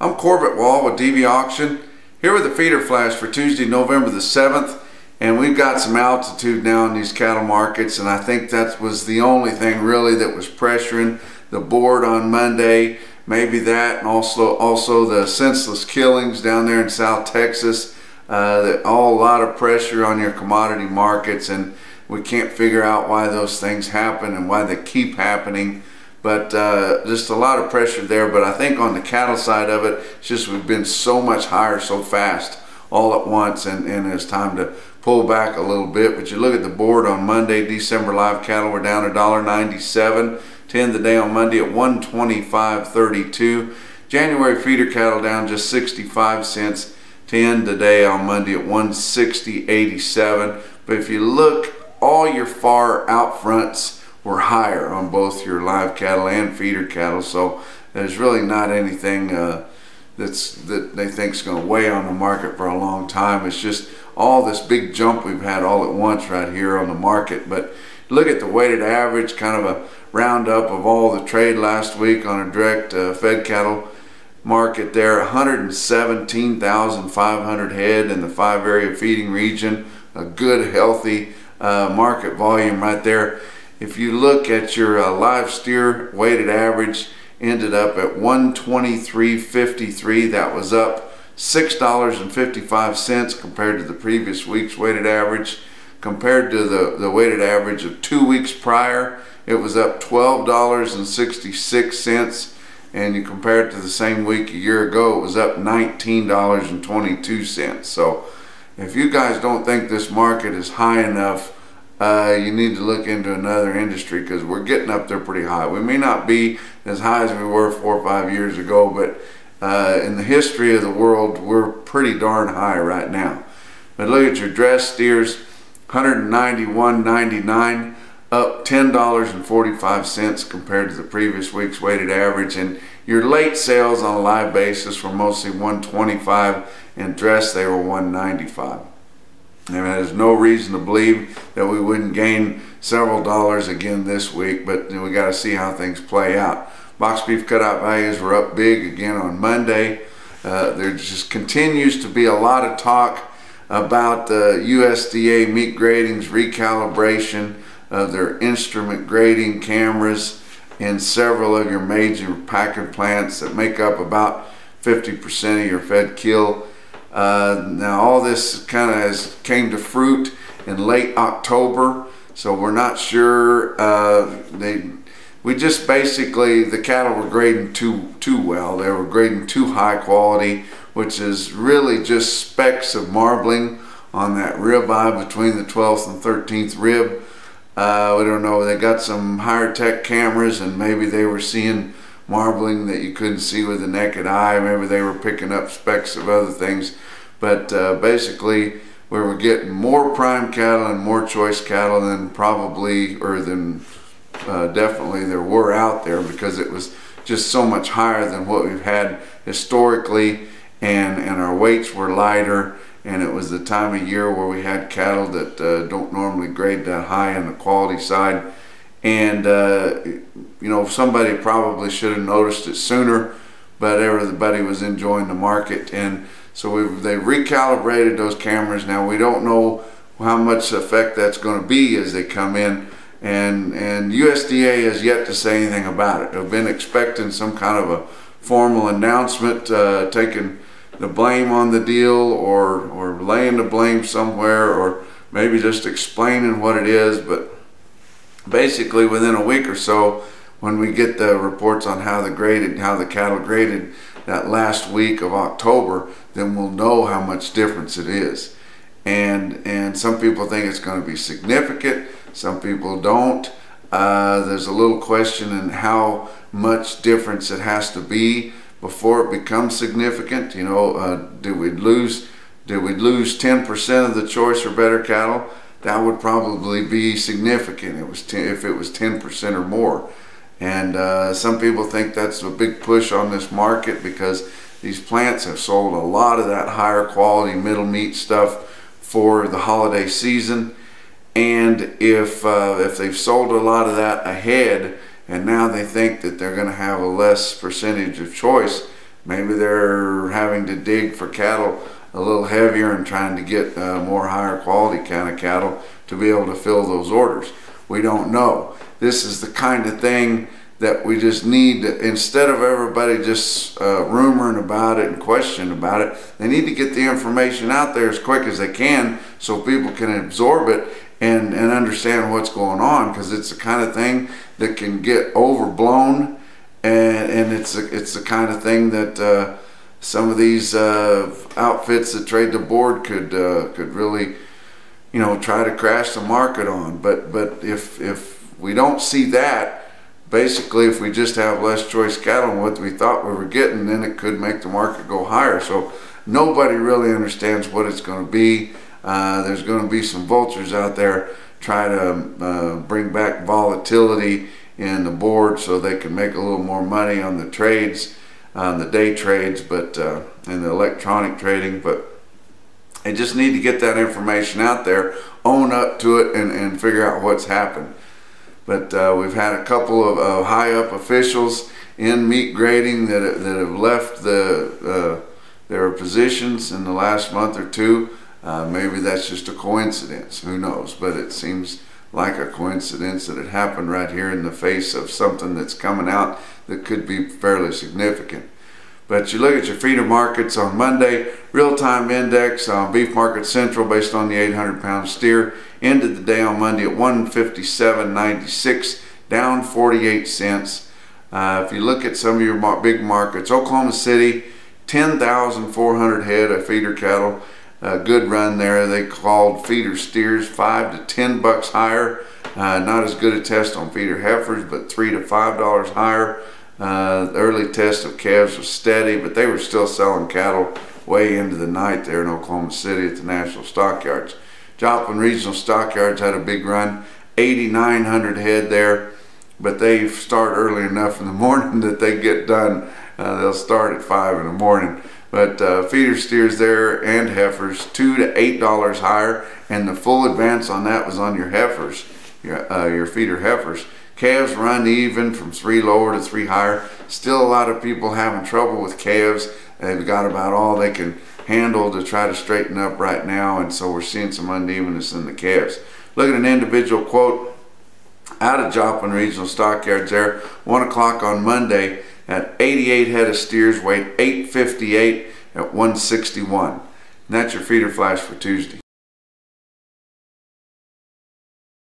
I'm Corbett Wall with DV Auction, here with the feeder flash for Tuesday, November the 7th. And we've got some altitude now in these cattle markets, and I think that was the only thing really that was pressuring the board on Monday. Maybe that, and also the senseless killings down there in South Texas. A lot of pressure on your commodity markets, and we can't figure out why those things happen and why they keep happening. But just a lot of pressure there. But I think on the cattle side of it, it's just we've been so much higher so fast all at once, and it's time to pull back a little bit. But you look at the board on Monday, December live cattle were down $1.97. 10 the day on Monday at $125.32. January feeder cattle down just 65 cents. 10 today on Monday at $160.87. But if you look, all your far out fronts were higher on both your live cattle and feeder cattle, so there's really not anything that they think is going to weigh on the market for a long time. It's just all this big jump we've had all at once right here on the market. But look at the weighted average, kind of a roundup of all the trade last week on a direct fed cattle market there. 117,500 head in the 5 area feeding region. A good healthy market volume right there. If you look at your live steer weighted average, ended up at 123.53. That was up $6.55 compared to the previous week's weighted average. Compared to the weighted average of 2 weeks prior, it was up $12.66. And you compare it to the same week a year ago, it was up $19.22. So if you guys don't think this market is high enough, you need to look into another industry, because we're getting up there pretty high. We may not be as high as we were 4 or 5 years ago, but in the history of the world, we're pretty darn high right now. But look at your dress steers, $191.99, up $10.45 compared to the previous week's weighted average. And your late sales on a live basis were mostly $125, and dress they were $195. And there's no reason to believe that we wouldn't gain several dollars again this week, but we got to see how things play out. Box beef cutout values were up big again on Monday. There just continues to be a lot of talk about the USDA meat grading's recalibration of their instrument grading cameras in several of your major packing plants that make up about 50% of your fed kill. Now all this kind of came to fruit in late October, so we're not sure. We just basically, the cattle were grading too well. They were grading too high quality, which is really just specks of marbling on that ribeye between the 12th and 13th rib. We don't know, they got some higher tech cameras, and maybe they were seeing marbling that you couldn't see with the naked eye. Maybe they were picking up specks of other things. But basically, we were getting more prime cattle and more choice cattle than definitely there were out there, because it was just so much higher than what we've had historically, and our weights were lighter, and it was the time of year where we had cattle that don't normally grade that high on the quality side. And you know, somebody probably should have noticed it sooner, but everybody was enjoying the market, and so they recalibrated those cameras. Now we don't know how much effect that's going to be as they come in, and USDA has yet to say anything about it. They've been expecting some kind of a formal announcement, taking the blame on the deal, or laying the blame somewhere, or maybe just explaining what it is. But basically within a week or so, when we get the reports on how the cattle graded that last week of October, then we'll know how much difference it is. And some people think it's going to be significant, some people don't. There's a little question in how much difference it has to be before it becomes significant. You know, did we lose 10% of the choice or better cattle? That would probably be significant. If it was 10% or more. And some people think that's a big push on this market, because these plants have sold a lot of that higher quality middle meat stuff for the holiday season. And if they've sold a lot of that ahead, and now they think that they're going to have a less percentage of choice, Maybe they're having to dig for cattle a little heavier and trying to get more higher quality kind of cattle to be able to fill those orders. We don't know. This is the kind of thing that we just need to, instead of everybody just rumoring about it and questioning about it, they need to get the information out there as quick as they can so people can absorb it and understand what's going on, because it's the kind of thing that can get overblown, and it's the kind of thing that some of these outfits that trade the board could really, you know, try to crash the market on. But if we don't see that, basically, if we just have less choice cattle than what we thought we were getting, then it could make the market go higher. So nobody really understands what it's going to be. There's going to be some vultures out there try to bring back volatility in the board so they can make a little more money on the trades, on the day trades, but in the electronic trading. But they just need to get that information out there, own up to it, and figure out what's happened. But we've had a couple of high-up officials in meat grading that have left their positions in the last month or two. Maybe that's just a coincidence, who knows, but it seems like a coincidence that it happened right here in the face of something that's coming out that could be fairly significant. But you look at your feeder markets on Monday, real-time index on Beef Market Central based on the 800-pound steer ended the day on Monday at 157.96, down 48 cents. If you look at some of your big markets, Oklahoma City, 10,400 head of feeder cattle. A good run there. They called feeder steers $5 to $10 higher. Not as good a test on feeder heifers, but $3 to $5 higher. The early test of calves was steady, but they were still selling cattle way into the night there in Oklahoma City at the National Stockyards. Joplin Regional Stockyards had a big run, 8,900 head there, but they start early enough in the morning that they get done. They'll start at 5 in the morning. But feeder steers there and heifers, $2 to $8 higher, and the full advance on that was on your heifers, your feeder heifers. Calves run even from 3 lower to 3 higher. Still a lot of people having trouble with calves. They've got about all they can handle to try to straighten up right now, and so we're seeing some unevenness in the calves. Look at an individual quote out of Joplin Regional Stockyards there, 1 o'clock on Monday, at 88 head of steers, weight 858 at 161. And that's your feeder flash for Tuesday.